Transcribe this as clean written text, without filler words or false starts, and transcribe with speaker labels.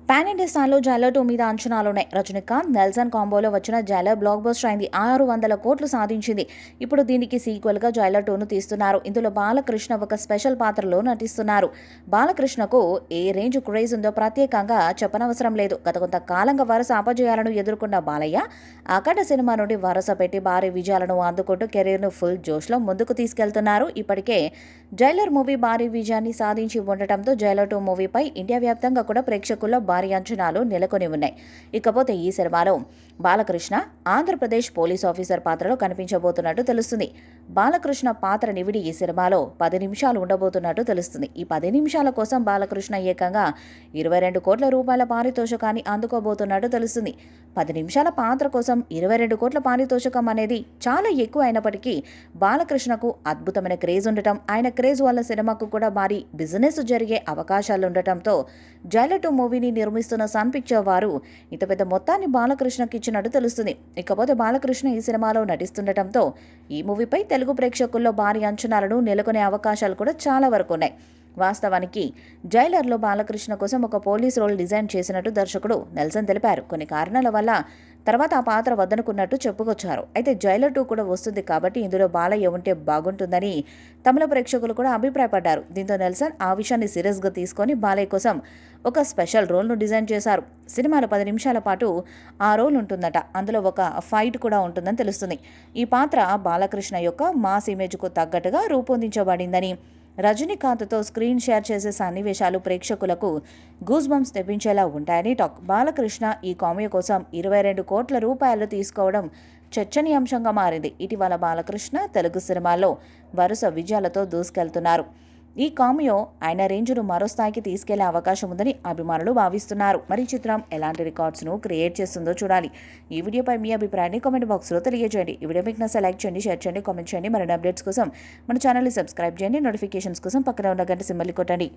Speaker 1: Pan India స్థాయిలో Jailer 2 మీద అంచనాలున్నాయి. Rajinikanth, Nelson కాంబోలో వచ్చిన జైలర్ బ్లాక్ బస్టర్ అయింది. 600 కోట్లు సాధించింది. ఇప్పుడు దీనికి సీక్వెల్గా జైలర్ 2ను తీస్తున్నారు. ఇందులో బాలకృష్ణ ఒక స్పెషల్ పాత్రలో నటిస్తున్నారు. బాలకృష్ణకు ఏ రేంజ్ క్రేజ్ ఉందో ప్రత్యేకంగా చెప్పనవసరం లేదు. గత కొంతకాలంగా వరుస అపజయాలను ఎదుర్కొన్న బాలయ్య అఖండ సినిమా నుండి వరుస పెట్టి భారీ విజయాలను అందుకుంటూ కెరీర్ను ఫుల్ జోష్లో ముందుకు తీసుకెళ్తున్నారు. ఇప్పటికే జైలర్ మూవీ భారీ విజయాన్ని సాధించి ఉండటంతో జైలర్ 2 మూవీపై ఇండియా వ్యాప్తంగా కూడా ప్రేక్షకుల్లో భారీ అంచనాలు నెలకొని ఉన్నాయి. ఇకపోతే ఈ సినిమాలో బాలకృష్ణ ఆంధ్రప్రదేశ్ పోలీస్ ఆఫీసర్ పాత్రలో కనిపించబోతున్నట్టు తెలుస్తుంది. బాలకృష్ణ పాత్ర నివిడి ఈ సినిమాలో 10 నిమిషాలు ఉండబోతున్నట్టు తెలుస్తుంది. ఈ 10 నిమిషాల కోసం బాలకృష్ణ ఏకంగా 22 కోట్ల రూపాయల పారితోషికాన్ని అందుకోబోతున్నట్టు తెలుస్తుంది. 10 నిమిషాల పాత్ర కోసం 22 కోట్ల పారితోషికం అనేది చాలా ఎక్కువ అయినప్పటికీ బాలకృష్ణకు అద్భుతమైన క్రేజ్ ఉండటం, ఆయన క్రేజ్ వల్ల సినిమాకు కూడా భారీ బిజినెస్ జరిగే అవకాశాలు ఉండటంతో జైలర్ 2 మూవీని నిర్మిస్తున్న సన్ పిక్చర్ వారు ఇంత పెద్ద మొత్తాన్ని బాలకృష్ణకి ఇచ్చినట్టు తెలుస్తుంది. ఇకపోతే బాలకృష్ణ ఈ సినిమాలో నటిస్తుండటంతో ఈ మూవీపై తెలుగు ప్రేక్షకుల్లో భారీ అంచనాలను నెలకొనే అవకాశాలు కూడా చాలా వరకు ఉన్నాయి. వాస్తవానికి జైలర్లో బాలకృష్ణ కోసం ఒక పోలీస్ రోల్ డిజైన్ చేసినట్టు దర్శకుడు నెల్సన్ తెలిపారు. కొన్ని కారణాల వల్ల తర్వాత ఆ పాత్ర వద్దనుకున్నట్టు చెప్పుకొచ్చారు. అయితే జైలర్ 2 కూడా వస్తుంది కాబట్టి ఇందులో బాలయ్య ఉంటే బాగుంటుందని తమిళ ప్రేక్షకులు కూడా అభిప్రాయపడ్డారు. దీంతో నెల్సన్ ఆ విషయాన్ని సీరియస్గా తీసుకొని బాలయ్య కోసం ఒక స్పెషల్ రోల్ను డిజైన్ చేశారు. సినిమాలో 10 నిమిషాల పాటు ఆ రోల్ ఉంటుందట. అందులో ఒక ఫైట్ కూడా ఉంటుందని తెలుస్తుంది. ఈ పాత్ర బాలకృష్ణ యొక్క మాస్ ఇమేజ్కు తగ్గట్టుగా రూపొందించబడిందని, రజనీకాంత్తో స్క్రీన్ షేర్ చేసే సన్నివేశాలు ప్రేక్షకులకు గూస్ బంప్స్ తెప్పించేలా ఉంటాయని టాక్. బాలకృష్ణ ఈ కామియో కోసం 22 కోట్ల రూపాయలు తీసుకోవడం చర్చనీయాంశంగా మారింది. ఇటీవల బాలకృష్ణ తెలుగు సినిమాల్లో వరుస విజయాలతో దూసుకెళ్తున్నారు. ఈ కామియో ఆయన రేంజ్ను మరో స్థాయికి తీసుకెళ్లే అవకాశం ఉందని అభిమానులు భావిస్తున్నారు. మరి చిత్రం ఎలాంటి రికార్డ్స్ను క్రియేట్ చేస్తుందో చూడాలి. ఈ వీడియోపై మీ అభిప్రాయాన్ని కామెంట్ బాక్స్లో తెలియజేయండి. ఈ వీడియో మీకు నచ్చితే లైక్ చేయండి, షేర్ చేయండి, కామెంట్ చేయండి. మరిన్ని అప్డేట్స్ కోసం మన ఛానల్ని సబ్స్క్రైబ్ చేయండి. నోటిఫికేషన్స్ కోసం పక్కన ఉన్న గంట సింబల్ని కొట్టండి.